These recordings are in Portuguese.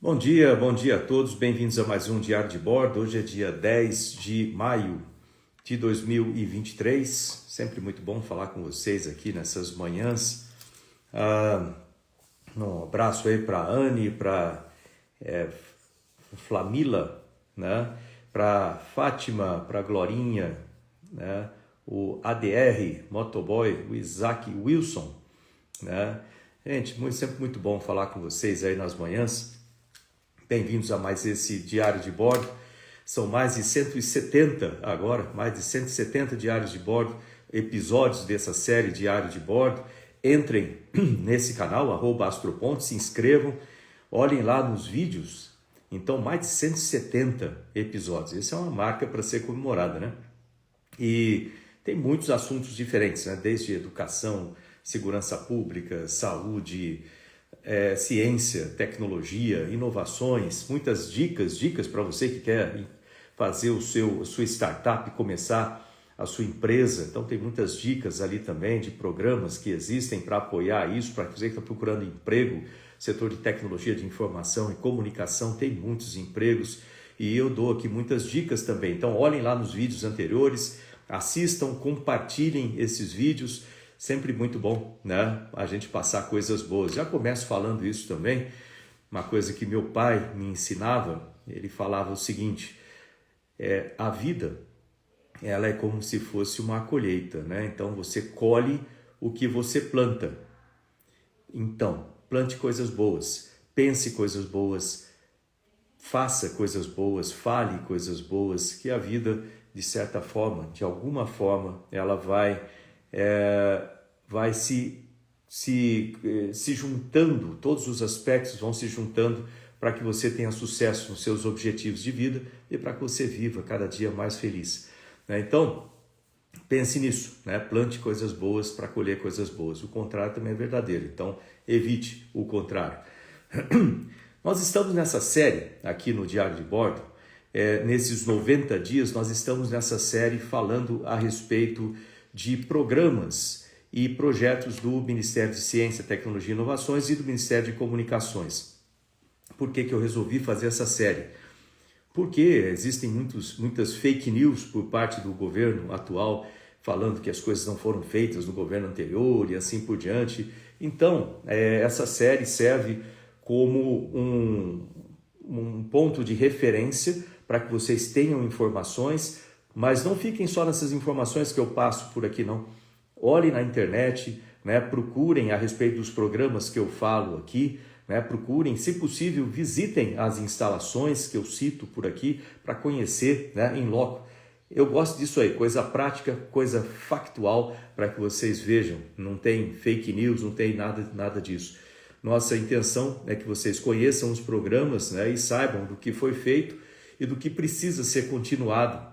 Bom dia a todos, bem-vindos a mais um Diário de Bordo. Hoje é dia 10 de maio de 2023, sempre muito bom falar com vocês aqui nessas manhãs. Um abraço aí para a Anne, para Flamila, né? Para Fátima, para Glorinha, né? O ADR, Motoboy, o Isaac Wilson, né? Gente, sempre muito bom falar com vocês aí nas manhãs. Bem-vindos a mais esse Diário de Bordo. São mais de 170 agora, mais de 170 diários de bordo, episódios dessa série Diário de Bordo. Entrem nesse canal, @astroponto, se inscrevam, olhem lá nos vídeos. Então, mais de 170 episódios. Essa é uma marca para ser comemorada, né? E tem muitos assuntos diferentes, né? Desde educação, segurança pública, saúde, ciência, tecnologia, inovações, muitas dicas para você que quer fazer a sua startup, começar a sua empresa. Então tem muitas dicas ali também de programas que existem para apoiar isso, para você que está procurando emprego, setor de tecnologia de informação e comunicação, tem muitos empregos e eu dou aqui muitas dicas também. Então olhem lá nos vídeos anteriores, assistam, compartilhem esses vídeos. Sempre muito bom, né? A gente passar coisas boas. Já começo falando isso também, uma coisa que meu pai me ensinava, ele falava o seguinte, a vida, ela é como se fosse uma colheita, né? Então você colhe o que você planta. Então, plante coisas boas, pense coisas boas, faça coisas boas, fale coisas boas, que a vida, de certa forma, de alguma forma, ela vai se juntando, todos os aspectos vão se juntando para que você tenha sucesso nos seus objetivos de vida e para que você viva cada dia mais feliz. Então, pense nisso, né? Plante coisas boas para colher coisas boas. O contrário também é verdadeiro, então evite o contrário. Nós estamos nessa série aqui no Diário de Bordo, nesses 90 dias nós estamos nessa série falando a respeito de programas e projetos do Ministério de Ciência, Tecnologia e Inovações e do Ministério de Comunicações. Por que eu resolvi fazer essa série? Porque existem muitas fake news por parte do governo atual, falando que as coisas não foram feitas no governo anterior e assim por diante. Então, essa série serve como um ponto de referência para que vocês tenham informações, mas não fiquem só nessas informações que eu passo por aqui, não. Olhem na internet, né? Procurem a respeito dos programas que eu falo aqui, né? Procurem, se possível, visitem as instalações que eu cito por aqui para conhecer, né, em loco. Eu gosto disso aí, coisa prática, coisa factual, para que vocês vejam. Não tem fake news, não tem nada disso. Nossa intenção é que vocês conheçam os programas, né, e saibam do que foi feito e do que precisa ser continuado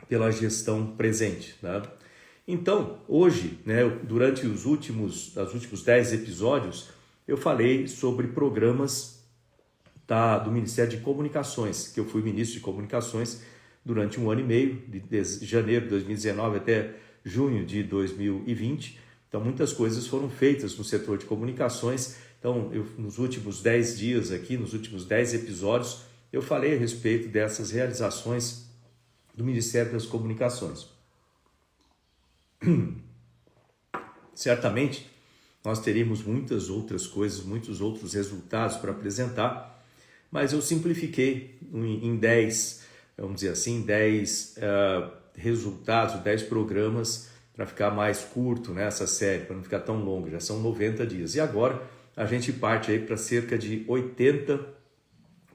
pela gestão presente, né? Então, hoje, né, durante os últimos 10 episódios, eu falei sobre programas do Ministério de Comunicações, que eu fui ministro de Comunicações durante 1 ano e meio, de janeiro de 2019 até junho de 2020. Então, muitas coisas foram feitas no setor de comunicações. Então, nos últimos 10 dias aqui, nos últimos 10 episódios, eu falei a respeito dessas realizações do Ministério das Comunicações. Certamente nós teríamos muitas outras coisas, muitos outros resultados para apresentar, mas eu simplifiquei em 10, vamos dizer assim, 10 resultados, 10 programas para ficar mais curto nessa série, para não ficar tão longo, já são 90 dias. E agora a gente parte aí para cerca de 80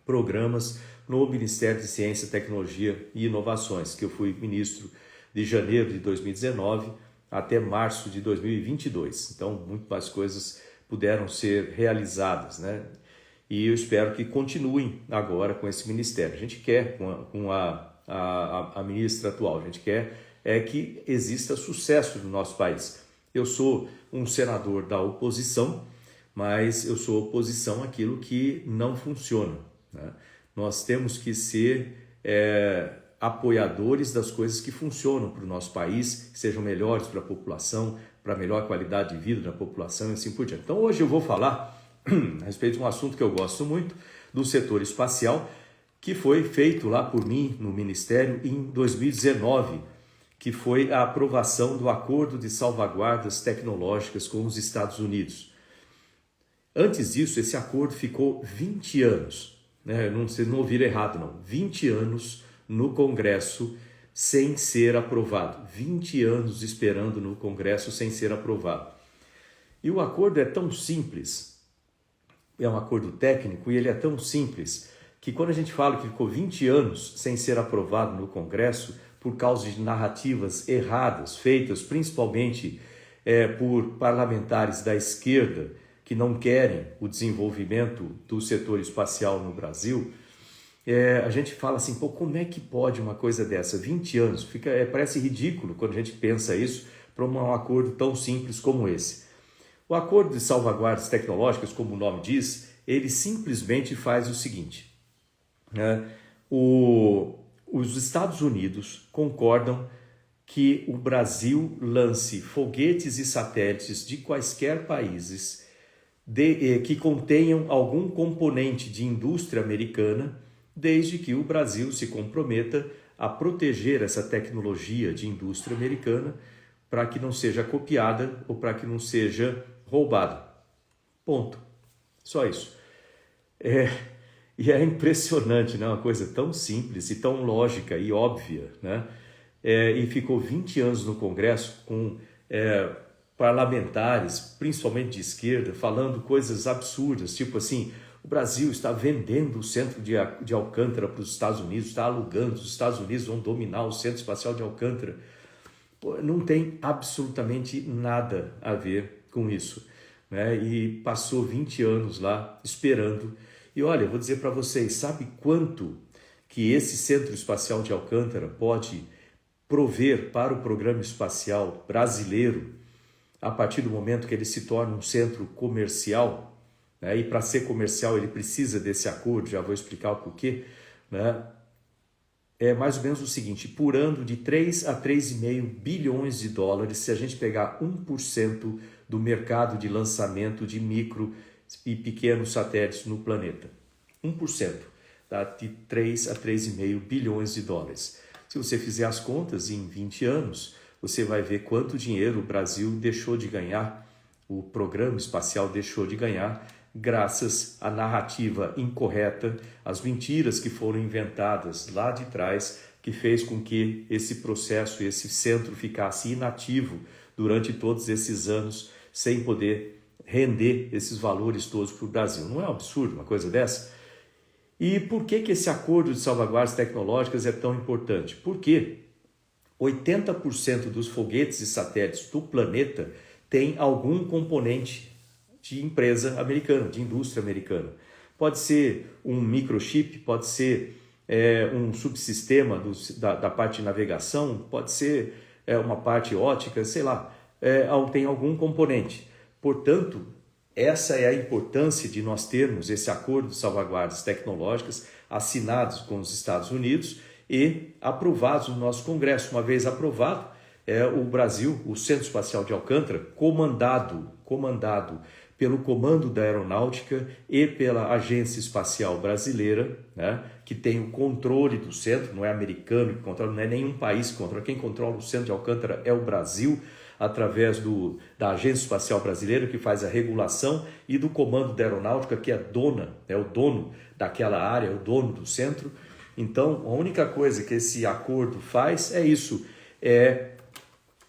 programas no Ministério de Ciência, Tecnologia e Inovações, que eu fui ministro de janeiro de 2019 até março de 2022. Então, muito mais coisas puderam ser realizadas, né? E eu espero que continuem agora com esse ministério. A gente quer, com a ministra atual, a gente quer que exista sucesso no nosso país. Eu sou um senador da oposição, mas eu sou oposição àquilo que não funciona, né? Nós temos que ser apoiadores das coisas que funcionam para o nosso país, que sejam melhores para a população, para melhor qualidade de vida da população e assim por diante. Então hoje eu vou falar a respeito de um assunto que eu gosto muito, do setor espacial, que foi feito lá por mim no Ministério em 2019, que foi a aprovação do Acordo de Salvaguardas Tecnológicas com os Estados Unidos. Antes disso, esse acordo ficou 20 anos, né? Vocês não ouviram errado não, 20 anos no Congresso sem ser aprovado, 20 anos esperando no Congresso sem ser aprovado. E o acordo é tão simples, é um acordo técnico e ele é tão simples, que quando a gente fala que ficou 20 anos sem ser aprovado no Congresso por causa de narrativas erradas, feitas principalmente por parlamentares da esquerda que não querem o desenvolvimento do setor espacial no Brasil, a gente fala assim, pô, como é que pode uma coisa dessa? 20 anos, parece ridículo quando a gente pensa isso para um acordo tão simples como esse. O Acordo de Salvaguardas Tecnológicas, como o nome diz, ele simplesmente faz o seguinte, os Estados Unidos concordam que o Brasil lance foguetes e satélites de quaisquer países que contenham algum componente de indústria americana, desde que o Brasil se comprometa a proteger essa tecnologia de indústria americana para que não seja copiada ou para que não seja roubada. Ponto. Só isso. E é impressionante, né? Uma coisa tão simples e tão lógica e óbvia, né? E ficou 20 anos no Congresso com parlamentares, principalmente de esquerda, falando coisas absurdas, tipo assim, o Brasil está vendendo o centro de Alcântara para os Estados Unidos, está alugando, os Estados Unidos vão dominar o centro espacial de Alcântara. Pô, não tem absolutamente nada a ver com isso, né? E passou 20 anos lá esperando. E olha, eu vou dizer para vocês, sabe quanto que esse centro espacial de Alcântara pode prover para o programa espacial brasileiro a partir do momento que ele se torna um centro comercial, né? E para ser comercial ele precisa desse acordo, já vou explicar o porquê, né? É mais ou menos o seguinte, por ano de 3 a 3,5 bilhões de dólares, se a gente pegar 1% do mercado de lançamento de micro e pequenos satélites no planeta. 1%, tá? De 3 a 3,5 bilhões de dólares. Se você fizer as contas em 20 anos, você vai ver quanto dinheiro o Brasil deixou de ganhar, o programa espacial deixou de ganhar, graças à narrativa incorreta, às mentiras que foram inventadas lá de trás, que fez com que esse processo, esse centro ficasse inativo durante todos esses anos, sem poder render esses valores todos para o Brasil. Não é um absurdo uma coisa dessa? E por que esse acordo de salvaguardas tecnológicas é tão importante? Porque 80% dos foguetes e satélites do planeta tem algum componente de empresa americana, de indústria americana. Pode ser um microchip, pode ser um subsistema da parte de navegação, pode ser uma parte ótica, sei lá, tem algum componente. Portanto, essa é a importância de nós termos esse acordo de salvaguardas tecnológicas assinados com os Estados Unidos e aprovados no nosso Congresso. Uma vez aprovado, o Brasil, o Centro Espacial de Alcântara, comandado pelo Comando da Aeronáutica e pela Agência Espacial Brasileira, né, que tem o controle do centro, não é americano que controla, não é nenhum país que controla, quem controla o Centro de Alcântara é o Brasil, através da Agência Espacial Brasileira, que faz a regulação, e do Comando da Aeronáutica, que é o dono daquela área, é o dono do centro. Então, a única coisa que esse acordo faz é isso,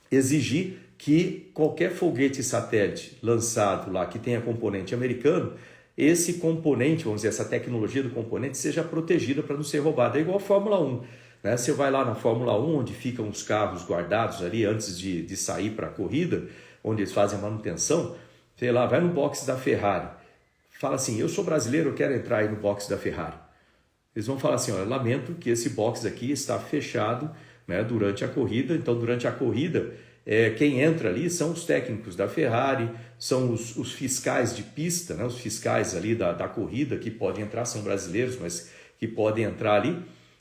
exigir que qualquer foguete e satélite lançado lá que tenha componente americano, esse componente, vamos dizer, essa tecnologia do componente seja protegida para não ser roubada. É igual a Fórmula 1. Né? Você vai lá na Fórmula 1, onde ficam os carros guardados ali antes de sair para a corrida, onde eles fazem a manutenção, sei lá, vai no box da Ferrari, fala assim, eu sou brasileiro, eu quero entrar aí no box da Ferrari. Eles vão falar assim, olha, lamento que esse box aqui está fechado, né, durante a corrida, então durante a corrida, quem entra ali são os técnicos da Ferrari, são os fiscais de pista, né, os fiscais ali da corrida que podem entrar, são brasileiros, mas que podem entrar ali.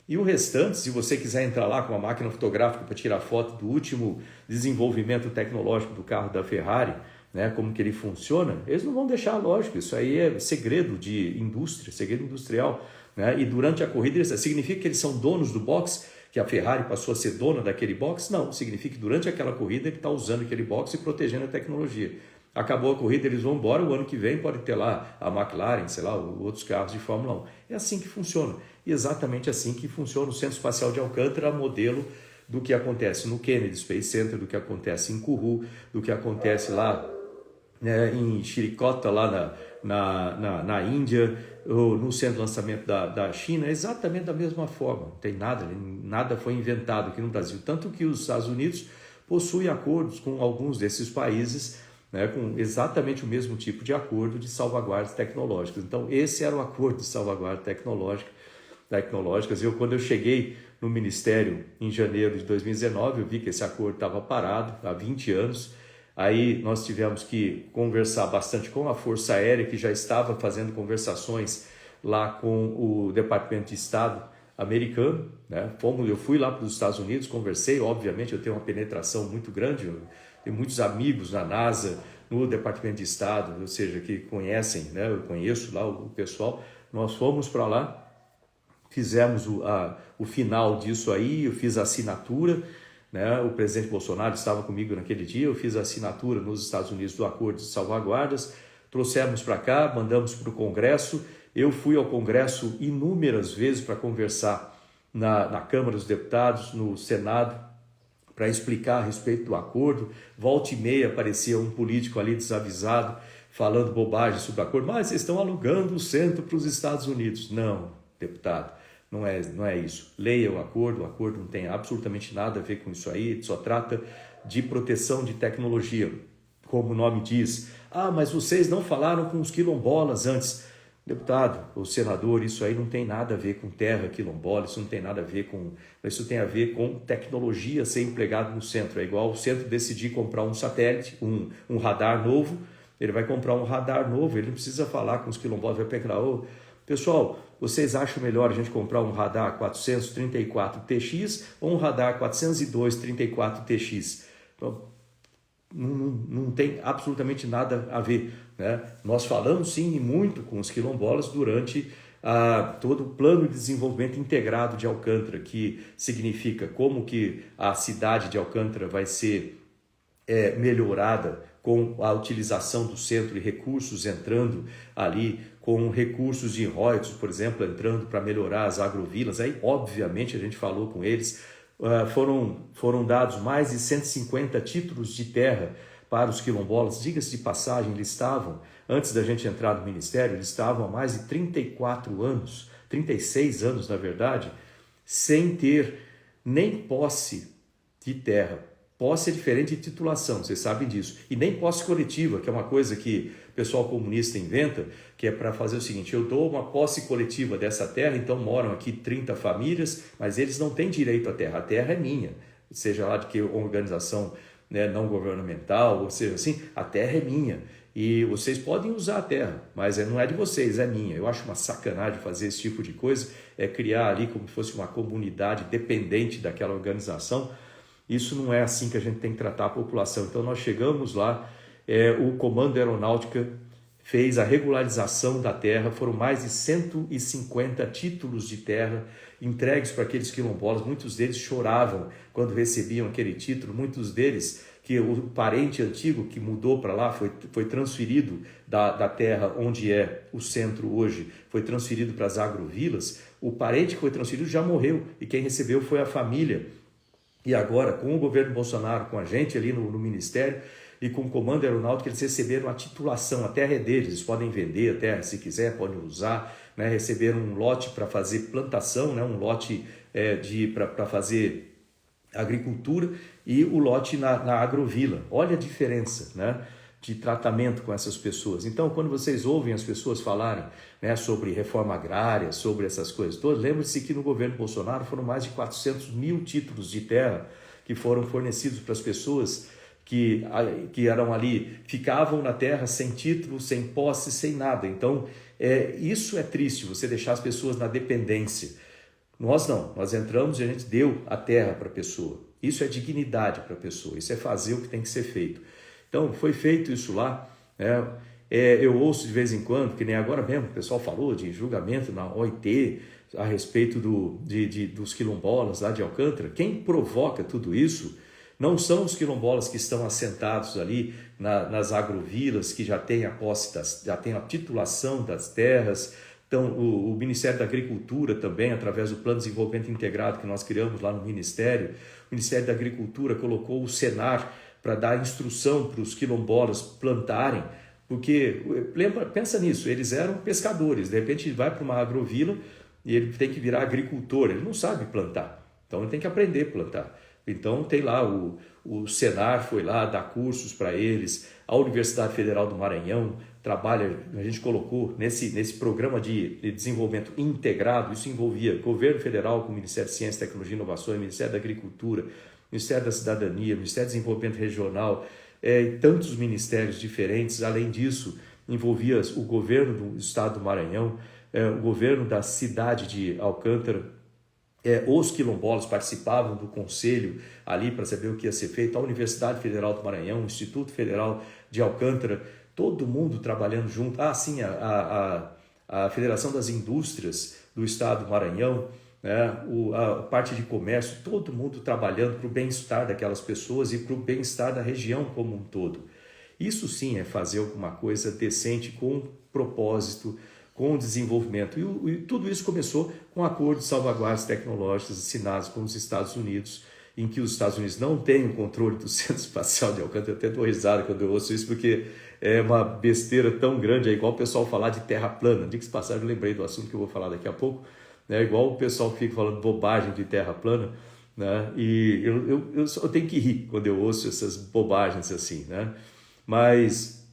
E o restante, se você quiser entrar lá com uma máquina fotográfica para tirar foto do último desenvolvimento tecnológico do carro da Ferrari, né, como que ele funciona, eles não vão deixar, lógico, isso aí é segredo de indústria, segredo industrial, né? E durante a corrida, significa que eles são donos do box, que a Ferrari passou a ser dona daquele box? Não, significa que durante aquela corrida ele está usando aquele box e protegendo a tecnologia. Acabou a corrida, eles vão embora, o ano que vem pode ter lá a McLaren, sei lá, outros carros de Fórmula 1. É assim que funciona, e exatamente assim que funciona o Centro Espacial de Alcântara, modelo do que acontece no Kennedy Space Center, do que acontece em Kourou, do que acontece lá, né, em Chiricota, lá na Índia, ou no centro de lançamento da China, é exatamente da mesma forma. Não tem nada foi inventado aqui no Brasil. Tanto que os Estados Unidos possuem acordos com alguns desses países, né, com exatamente o mesmo tipo de acordo de salvaguardas tecnológicas. Então, esse era o acordo de salvaguarda tecnológicas. Quando eu cheguei no Ministério em janeiro de 2019, eu vi que esse acordo estava parado há 20 anos. Aí nós tivemos que conversar bastante com a Força Aérea, que já estava fazendo conversações lá com o Departamento de Estado americano, né? Eu fui lá para os Estados Unidos, conversei, obviamente eu tenho uma penetração muito grande, eu tenho muitos amigos na NASA, no Departamento de Estado, ou seja, que conhecem, né? Eu conheço lá o pessoal. Nós fomos para lá, fizemos o final disso aí, eu fiz a assinatura, né? O presidente Bolsonaro estava comigo naquele dia, eu fiz a assinatura nos Estados Unidos do acordo de salvaguardas, trouxemos para cá, mandamos para o Congresso. Eu fui ao Congresso inúmeras vezes para conversar na Câmara dos Deputados, no Senado, para explicar a respeito do acordo. Volta e meia aparecia um político ali desavisado, falando bobagem sobre o acordo, mas vocês estão alugando o centro para os Estados Unidos. Não, deputado. Não é isso. Leia o acordo não tem absolutamente nada a ver com isso aí, só trata de proteção de tecnologia, como o nome diz. Mas vocês não falaram com os quilombolas antes. Deputado, ou senador, isso aí não tem nada a ver com terra quilombola, isso não tem nada a ver com... Isso tem a ver com tecnologia ser empregado no centro. É igual o centro decidir comprar um satélite, um radar novo, ele vai comprar um radar novo, ele não precisa falar com os quilombolas, vai pegar... Pessoal, vocês acham melhor a gente comprar um radar 434TX ou um radar 402/34TX? Então, não tem absolutamente nada a ver, né? Nós falamos sim e muito com os quilombolas durante todo o plano de desenvolvimento integrado de Alcântara, que significa como que a cidade de Alcântara vai ser melhorada com a utilização do centro e recursos entrando ali, com recursos de royalties, por exemplo, entrando para melhorar as agrovilas. Aí, obviamente, a gente falou com eles, foram dados mais de 150 títulos de terra para os quilombolas. Diga-se de passagem, eles estavam, antes da gente entrar no ministério, eles estavam há mais de 34 anos, 36 anos, na verdade, sem ter nem posse de terra. Posse é diferente de titulação, vocês sabem disso. E nem posse coletiva, que é uma coisa que o pessoal comunista inventa, que é para fazer o seguinte: eu dou uma posse coletiva dessa terra, então moram aqui 30 famílias, mas eles não têm direito à terra. A terra é minha, seja lá de que organização, né, não governamental, ou seja assim, a terra é minha. E vocês podem usar a terra, mas não é de vocês, é minha. Eu acho uma sacanagem fazer esse tipo de coisa, criar ali como se fosse uma comunidade dependente daquela organização. Isso não é assim que a gente tem que tratar a população. Então nós chegamos lá, o Comando Aeronáutica fez a regularização da terra, foram mais de 150 títulos de terra entregues para aqueles quilombolas. Muitos deles choravam quando recebiam aquele título, muitos deles que o parente antigo que mudou para lá, foi transferido da terra onde é o centro hoje, foi transferido para as agrovilas. O parente que foi transferido já morreu e quem recebeu foi a família. E agora, com o governo Bolsonaro, com a gente ali no Ministério e com o Comando Aeronáutico, eles receberam a titulação, a terra é deles, eles podem vender a terra se quiser, podem usar, né? Receberam um lote para fazer plantação, né? Um lote para fazer agricultura e o lote na agrovila. Olha a diferença, né, de tratamento com essas pessoas. Então, quando vocês ouvem as pessoas falarem, né, sobre reforma agrária, sobre essas coisas todas, lembre-se que no governo Bolsonaro foram mais de 400 mil títulos de terra que foram fornecidos para as pessoas que eram ali, ficavam na terra sem título, sem posse, sem nada. Então, isso é triste, você deixar as pessoas na dependência. Nós não, nós entramos e a gente deu a terra para a pessoa. Isso é dignidade para a pessoa, isso é fazer o que tem que ser feito. Então, foi feito isso lá, né? Eu ouço de vez em quando, que nem agora mesmo, o pessoal falou de julgamento na OIT a respeito dos quilombolas lá de Alcântara. Quem provoca tudo isso não são os quilombolas que estão assentados ali nas agrovilas, que já têm a posse, já têm a titulação das terras. Então, o Ministério da Agricultura também, através do Plano de Desenvolvimento Integrado que nós criamos lá no Ministério, o Ministério da Agricultura colocou o Senar para dar instrução para os quilombolas plantarem, porque, pensa nisso, eles eram pescadores, de repente ele vai para uma agrovila e ele tem que virar agricultor, ele não sabe plantar, então ele tem que aprender a plantar. Então tem lá, o Senar foi lá dar cursos para eles, a Universidade Federal do Maranhão trabalha, a gente colocou nesse programa de desenvolvimento integrado, isso envolvia governo federal com o Ministério de Ciência, Tecnologia e Inovação, Ministério da Agricultura, Ministério da Cidadania, Ministério de Desenvolvimento Regional, tantos ministérios diferentes. Além disso, envolvia o governo do estado do Maranhão, o governo da cidade de Alcântara, os quilombolas participavam do conselho ali para saber o que ia ser feito, a Universidade Federal do Maranhão, o Instituto Federal de Alcântara, todo mundo trabalhando junto. Sim, a Federação das Indústrias do estado do Maranhão, né? A parte de comércio, todo mundo trabalhando para o bem-estar daquelas pessoas e para o bem-estar da região como um todo. Isso sim é fazer alguma coisa decente, com propósito, com desenvolvimento. E tudo isso começou com acordos de salvaguardas tecnológicas assinados com os Estados Unidos, em que os Estados Unidos não têm o controle do Centro Espacial de Alcântara. Eu até dou risada quando eu ouço isso, porque é uma besteira tão grande, é igual o pessoal falar de terra plana. Diga-se passagem, eu lembrei do assunto que eu vou falar daqui a pouco. É igual o pessoal fica falando bobagem de terra plana, né? E eu tenho que rir quando eu ouço essas bobagens assim, né? Mas,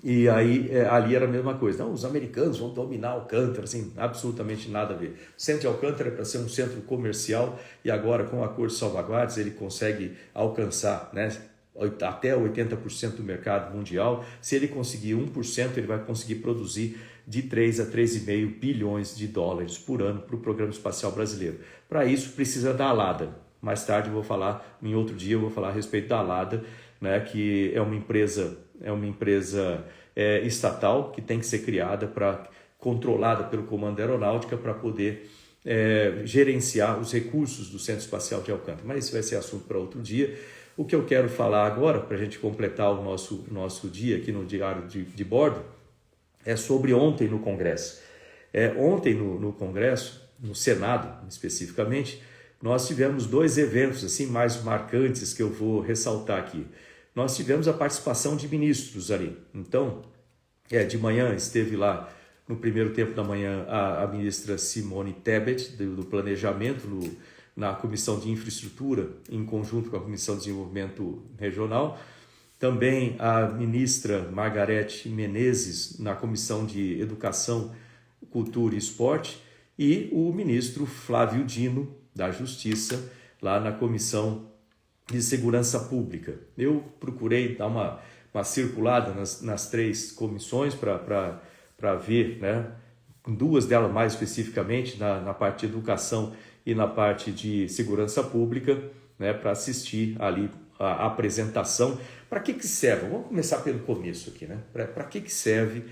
e aí ali era a mesma coisa. Não, os americanos vão dominar Alcântara, assim, absolutamente nada a ver. O centro de Alcântara é para ser um centro comercial e agora com o acordo de salvaguardas ele consegue alcançar, né, até 80% do mercado mundial. Se ele conseguir 1%, ele vai conseguir produzir de 3 a 3,5 bilhões de dólares por ano para o Programa Espacial Brasileiro. Para isso precisa da ALADA. Mais tarde eu vou falar, em outro dia eu vou falar a respeito da ALADA, né, que é uma empresa estatal que tem que ser criada, controlada pelo Comando da Aeronáutica, para poder gerenciar os recursos do Centro Espacial de Alcântara. Mas isso vai ser assunto para outro dia. O que eu quero falar agora, para a gente completar o nosso dia aqui no Diário de Bordo, é sobre ontem no Congresso. Ontem no Congresso, no Senado especificamente, nós tivemos 2 eventos assim mais marcantes que eu vou ressaltar aqui. Nós tivemos a participação de ministros ali. Então, de manhã esteve lá, no primeiro tempo da manhã, a ministra Simone Tebet, do Planejamento, na Comissão de Infraestrutura, em conjunto com a Comissão de Desenvolvimento Regional. Também a ministra Margarete Menezes, na Comissão de Educação, Cultura e Esporte. E o ministro Flávio Dino, da Justiça, lá na Comissão de Segurança Pública. Eu procurei dar uma circulada nas 3 comissões para ver, né, 2 delas mais especificamente, na parte de educação e na parte de segurança pública, né, para assistir ali a apresentação. Para que serve? Vamos começar pelo começo aqui, né? Para que serve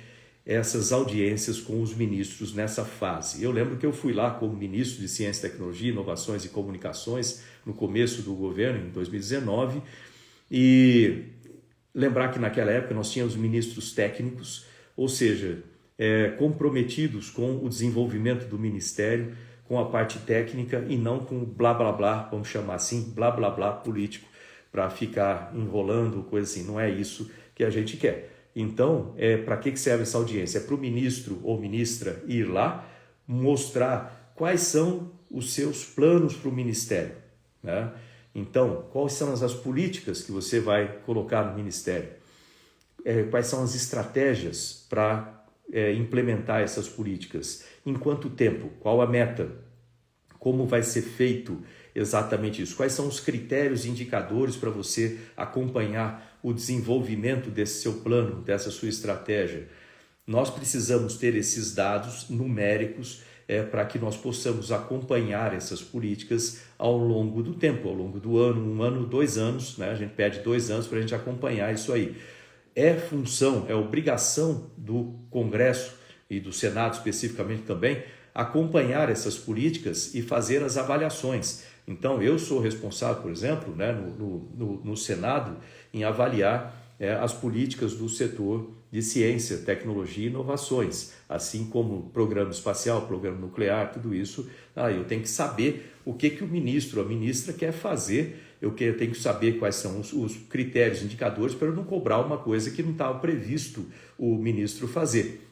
essas audiências com os ministros nessa fase? Eu lembro que eu fui lá como ministro de Ciência, Tecnologia, Inovações e Comunicações no começo do governo, em 2019, e lembrar que naquela época nós tínhamos ministros técnicos, ou seja, comprometidos com o desenvolvimento do ministério, com a parte técnica e não com blá blá blá, vamos chamar assim, blá blá blá político, para ficar enrolando, coisa assim. Não é isso que a gente quer. Então, para que serve essa audiência? É para o ministro ou ministra ir lá mostrar quais são os seus planos para o ministério, né? Então, quais são as políticas que você vai colocar no ministério? Quais são as estratégias para implementar essas políticas? Em quanto tempo? Qual a meta? Como vai ser feito exatamente isso? Quais são os critérios e indicadores para você acompanhar o desenvolvimento desse seu plano, dessa sua estratégia? Nós precisamos ter esses dados numéricos para que nós possamos acompanhar essas políticas ao longo do tempo, ao longo do ano, 1 ano, 2 anos, né? A gente pede 2 anos para a gente acompanhar isso aí. É função, é obrigação do Congresso e do Senado especificamente também, acompanhar essas políticas e fazer as avaliações. Então, eu sou responsável, por exemplo, né, no Senado, em avaliar as políticas do setor de ciência, tecnologia e inovações, assim como programa espacial, programa nuclear, tudo isso. Eu tenho que saber o que o ministro, a ministra quer fazer, eu tenho que saber quais são os critérios, indicadores, para eu não cobrar uma coisa que não estava previsto o ministro fazer.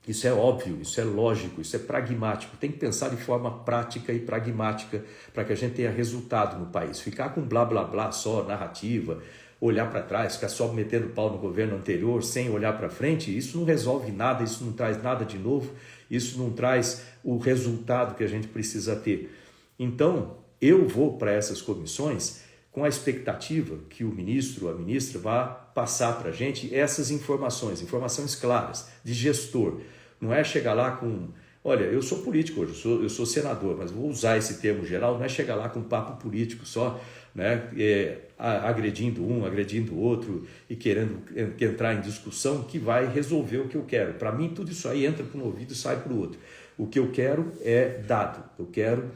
Isso é óbvio, isso é lógico, isso é pragmático. Tem que pensar de forma prática e pragmática para que a gente tenha resultado no país. Ficar com blá blá blá só, narrativa, olhar para trás, ficar só metendo pau no governo anterior sem olhar para frente, isso não resolve nada, isso não traz nada de novo, isso não traz o resultado que a gente precisa ter. Então, eu vou para essas comissões com a expectativa que o ministro ou a ministra vá passar para a gente essas informações claras, de gestor. Não é chegar lá com, olha, eu sou político hoje, eu sou senador, mas vou usar esse termo geral, não é chegar lá com papo político só, né, agredindo um, agredindo o outro e querendo entrar em discussão que vai resolver o que eu quero. Para mim, tudo isso aí entra para um ouvido e sai para o outro. O que eu quero é dado, eu quero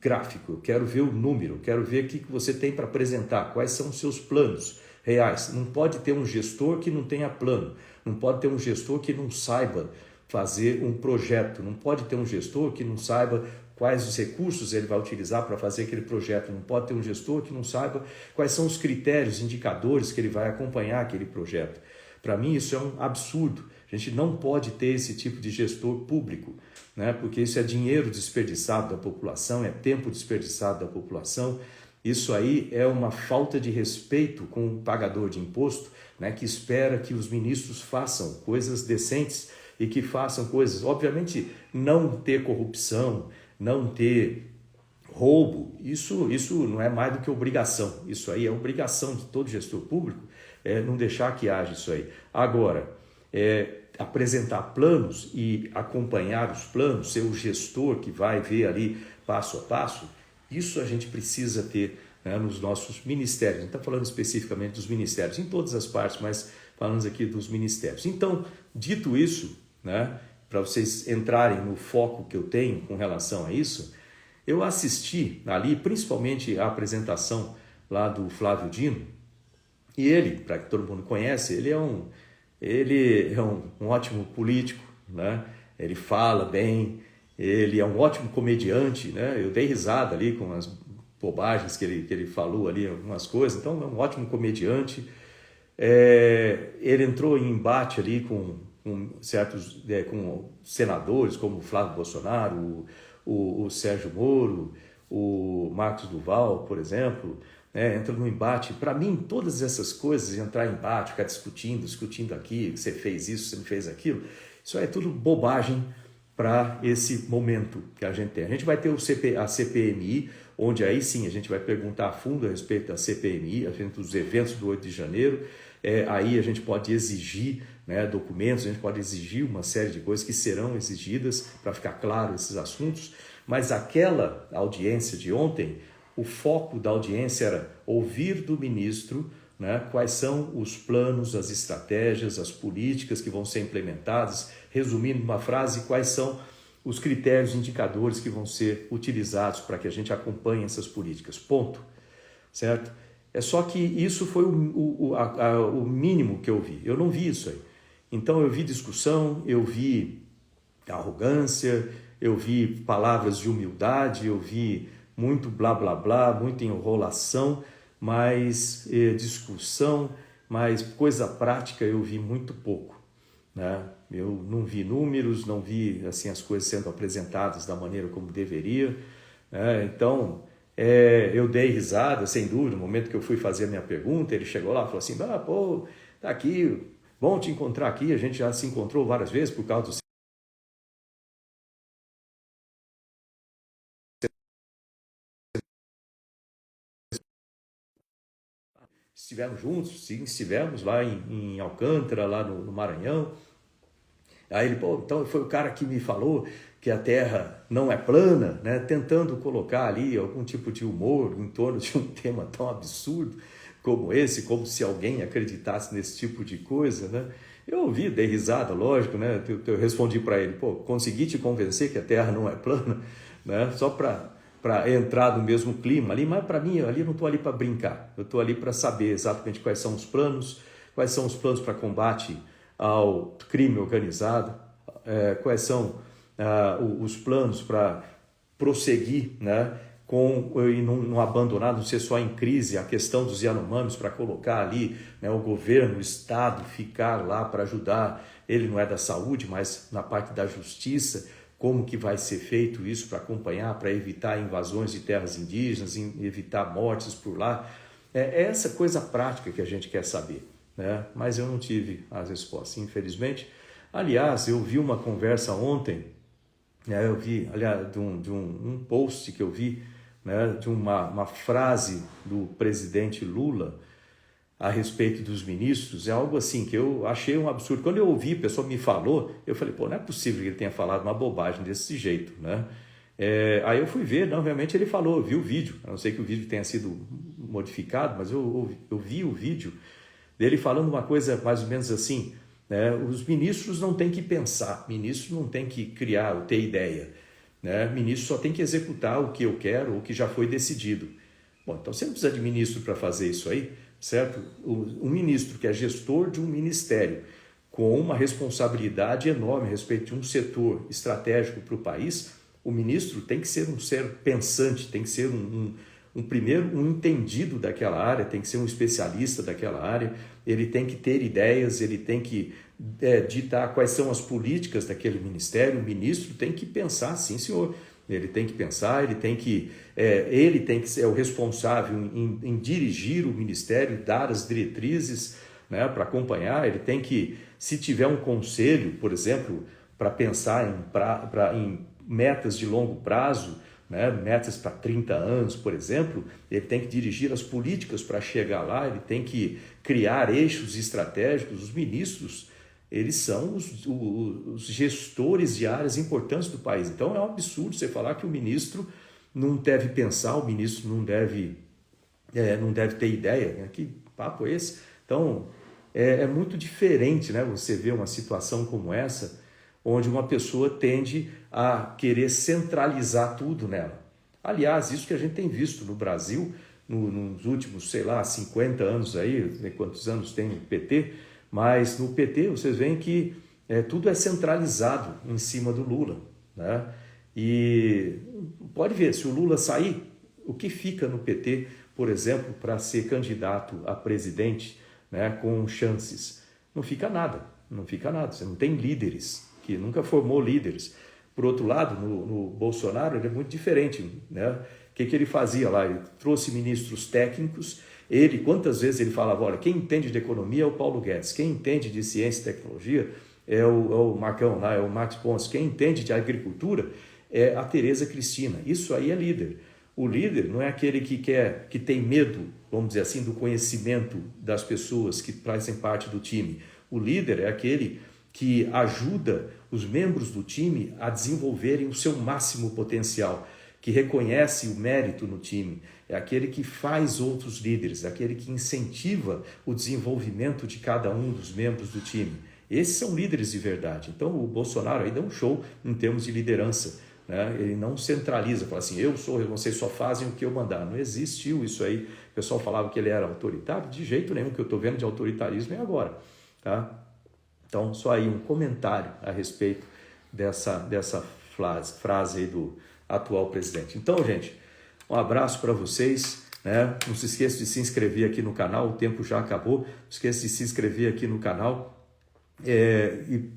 gráfico, eu quero ver o número, eu quero ver o que você tem para apresentar, quais são os seus planos reais. Não pode ter um gestor que não tenha plano, não pode ter um gestor que não saiba fazer um projeto, não pode ter um gestor que não saiba quais os recursos ele vai utilizar para fazer aquele projeto, não pode ter um gestor que não saiba quais são os critérios, indicadores que ele vai acompanhar aquele projeto. Para mim isso é um absurdo, a gente não pode ter esse tipo de gestor público, né? Porque isso é dinheiro desperdiçado da população, é tempo desperdiçado da população. Isso aí é uma falta de respeito com o pagador de imposto, né? Que espera que os ministros façam coisas decentes e que façam coisas, obviamente, não ter corrupção, não ter roubo, isso não é mais do que obrigação, isso aí é obrigação de todo gestor público, não deixar que haja isso aí. Agora, apresentar planos e acompanhar os planos, ser o gestor que vai ver ali passo a passo, isso a gente precisa ter, né, nos nossos ministérios. A gente está falando especificamente dos ministérios, em todas as partes, mas falando aqui dos ministérios. Então, dito isso, né, para vocês entrarem no foco que eu tenho com relação a isso, eu assisti ali, principalmente a apresentação lá do Flávio Dino, e ele, para que todo mundo conhece, ele é um ótimo político, né? Ele fala bem, ele é um ótimo comediante, né? Eu dei risada ali com as bobagens que ele falou ali, algumas coisas, então é um ótimo comediante. Ele entrou em embate ali com certos com senadores como o Flávio Bolsonaro, o Sérgio Moro, o Marcos Duval, por exemplo, entra no embate. Para mim, todas essas coisas, entrar em embate, ficar discutindo aqui, você fez isso, você não fez aquilo, isso é tudo bobagem para esse momento que a gente tem. A gente vai ter a CPMI, onde aí sim a gente vai perguntar a fundo a respeito da CPMI, a respeito dos eventos do 8 de janeiro, aí a gente pode exigir, né, documentos, a gente pode exigir uma série de coisas que serão exigidas para ficar claro esses assuntos, mas aquela audiência de ontem, o foco da audiência era ouvir do ministro, né, quais são os planos, as estratégias, as políticas que vão ser implementadas, resumindo uma frase, quais são os critérios, indicadores que vão ser utilizados para que a gente acompanhe essas políticas, ponto, certo? É só que isso foi o mínimo que eu vi, eu não vi isso aí. Então eu vi discussão, eu vi arrogância, eu vi palavras de humildade, eu vi muito blá blá blá, muita enrolação, mas discussão, mas coisa prática eu vi muito pouco, né? Eu não vi números, não vi assim as coisas sendo apresentadas da maneira como deveria, né? Então eu dei risada, sem dúvida, no momento que eu fui fazer a minha pergunta, ele chegou lá e falou assim, pô, tá aqui, bom te encontrar aqui, a gente já se encontrou várias vezes por causa do estivemos juntos, sim, estivemos lá em Alcântara, lá no Maranhão. Aí ele, pô, então foi o cara que me falou que a Terra não é plana, né? Tentando colocar ali algum tipo de humor em torno de um tema tão absurdo como esse, como se alguém acreditasse nesse tipo de coisa, né? Eu ouvi, dei risada, lógico, né? Eu respondi para ele, pô, consegui te convencer que a Terra não é plana, né? Só para entrar no mesmo clima ali, mas para mim, ali eu não estou ali para brincar, eu estou ali para saber exatamente quais são os planos para combate ao crime organizado, quais são os planos para prosseguir, né? E não abandonar, não ser só em crise a questão dos Yanomamis, para colocar ali, né, o governo, o Estado, ficar lá para ajudar. Ele não é da saúde, mas na parte da justiça, como que vai ser feito isso para acompanhar, para evitar invasões de terras indígenas, evitar mortes por lá. É essa coisa prática que a gente quer saber, né? Mas eu não tive as respostas, infelizmente. Aliás, eu vi uma conversa ontem, né, eu vi, aliás, de um post que eu vi, né, de uma frase do presidente Lula a respeito dos ministros, é algo assim que eu achei um absurdo. Quando eu ouvi, a pessoa me falou, eu falei, pô, não é possível que ele tenha falado uma bobagem desse jeito, né? Aí eu fui ver, não, realmente ele falou, eu vi o vídeo, a não ser que o vídeo tenha sido modificado, mas eu vi o vídeo dele falando uma coisa mais ou menos assim, né? Os ministros não têm que pensar, ministro não tem que criar ou ter ideia, né? Ministro só tem que executar o que eu quero, o que já foi decidido. Bom, então você não precisa de ministro para fazer isso aí, certo? Um ministro que é gestor de um ministério com uma responsabilidade enorme a respeito de um setor estratégico para o país, o ministro tem que ser um ser pensante, tem que ser primeiro um entendido daquela área, tem que ser um especialista daquela área, ele tem que ter ideias, ele tem que ditar quais são as políticas daquele ministério. O ministro tem que pensar, sim senhor, ele tem que pensar, ele tem que ser o responsável em dirigir o ministério, dar as diretrizes, né, para acompanhar. Ele tem que, se tiver um conselho, por exemplo, para pensar em metas de longo prazo, né, metas para 30 anos, por exemplo, ele tem que dirigir as políticas para chegar lá, ele tem que criar eixos estratégicos. Os ministros, eles são os gestores de áreas importantes do país. Então é um absurdo você falar que o ministro não deve pensar, o ministro não deve ter ideia, né? Que papo é esse? Então é muito diferente, né, você ver uma situação como essa, onde uma pessoa tende a querer centralizar tudo nela. Aliás, isso que a gente tem visto no Brasil nos últimos, 50 anos aí, não sei quantos anos tem o PT, mas no PT vocês veem que tudo é centralizado em cima do Lula, né? E pode ver, se o Lula sair, o que fica no PT, por exemplo, para ser candidato a presidente, né, com chances? Não fica nada, você não tem líderes, que nunca formou líderes. Por outro lado, no Bolsonaro, ele é muito diferente, né? O que ele fazia lá? Ele trouxe ministros técnicos. Quantas vezes ele falava, olha, quem entende de economia é o Paulo Guedes, quem entende de ciência e tecnologia é o Marcão lá, é o Max Ponce, quem entende de agricultura é a Tereza Cristina. Isso aí é líder. O líder não é aquele que tem medo, vamos dizer assim, do conhecimento das pessoas que fazem parte do time. O líder é aquele que ajuda os membros do time a desenvolverem o seu máximo potencial, que reconhece o mérito no time, é aquele que faz outros líderes, é aquele que incentiva o desenvolvimento de cada um dos membros do time. Esses são líderes de verdade. Então o Bolsonaro aí dá um show em termos de liderança, né? Ele não centraliza, fala assim, vocês só fazem o que eu mandar. Não existiu isso aí. O pessoal falava que ele era autoritário, de jeito nenhum. Que eu estou vendo de autoritarismo é agora, tá? Então, só aí um comentário a respeito dessa frase aí do atual presidente. Então, gente, um abraço para vocês, né? Não se esqueça de se inscrever aqui no canal, o tempo já acabou. Não esqueça de se inscrever aqui no canal e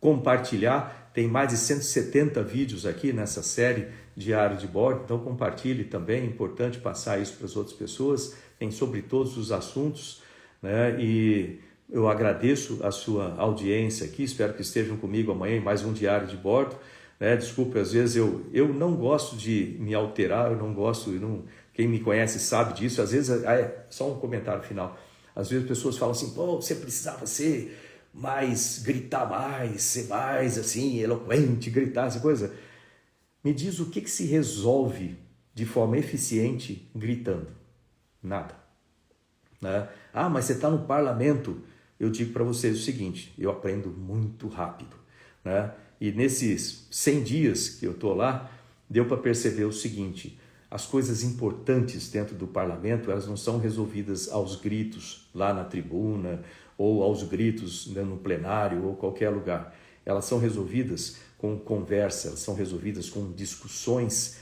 compartilhar. Tem mais de 170 vídeos aqui nessa série Diário de Bordo, então compartilhe também, é importante passar isso para as outras pessoas. Tem sobre todos os assuntos, né? E eu agradeço a sua audiência aqui, espero que estejam comigo amanhã em mais um Diário de Bordo, né? Desculpe, às vezes eu não gosto de me alterar, quem me conhece sabe disso. Às vezes, só um comentário final, às vezes as pessoas falam assim, pô, você precisava ser mais, gritar mais, ser mais assim, eloquente, gritar essa coisa. Me diz o que se resolve de forma eficiente gritando? Nada. Né? Ah, mas você está no parlamento. Eu digo para vocês o seguinte, eu aprendo muito rápido. Né? E nesses 100 dias que eu estou lá, deu para perceber o seguinte, as coisas importantes dentro do parlamento, elas não são resolvidas aos gritos lá na tribuna, ou aos gritos, né, no plenário, ou qualquer lugar. Elas são resolvidas com conversa, elas são resolvidas com discussões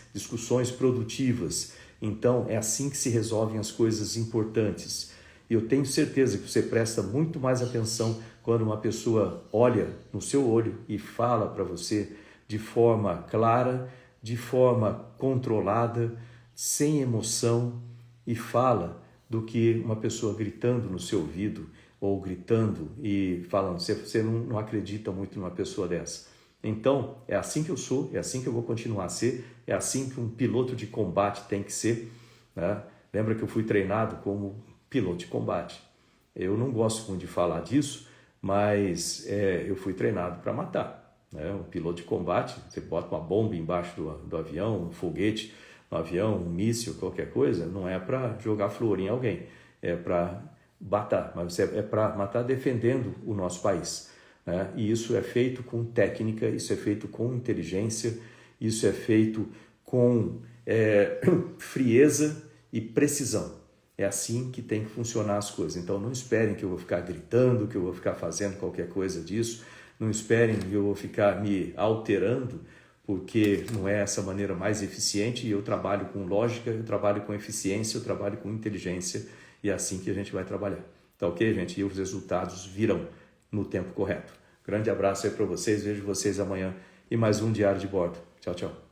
produtivas. Então, é assim que se resolvem as coisas importantes. E eu tenho certeza que você presta muito mais atenção quando uma pessoa olha no seu olho e fala para você de forma clara, de forma controlada, sem emoção, e fala do que uma pessoa gritando no seu ouvido ou gritando e falando. Você não acredita muito numa pessoa dessa. Então, é assim que eu sou, é assim que eu vou continuar a ser, é assim que um piloto de combate tem que ser. Né? Lembra que eu fui treinado como piloto de combate. Eu não gosto muito de falar disso, mas eu fui treinado para matar. Né? Um piloto de combate, você bota uma bomba embaixo do avião, um foguete no avião, um míssil, qualquer coisa, não é para jogar flor em alguém, é para matar, mas é para matar defendendo o nosso país. Né? E isso é feito com técnica, isso é feito com inteligência, isso é feito com frieza e precisão. É assim que tem que funcionar as coisas. Então não esperem que eu vou ficar gritando, que eu vou ficar fazendo qualquer coisa disso, não esperem que eu vou ficar me alterando, porque não é essa maneira mais eficiente, e eu trabalho com lógica, eu trabalho com eficiência, eu trabalho com inteligência, e é assim que a gente vai trabalhar. Tá ok, gente? E os resultados virão no tempo correto. Grande abraço aí para vocês, vejo vocês amanhã em mais um Diário de Bordo. Tchau, tchau.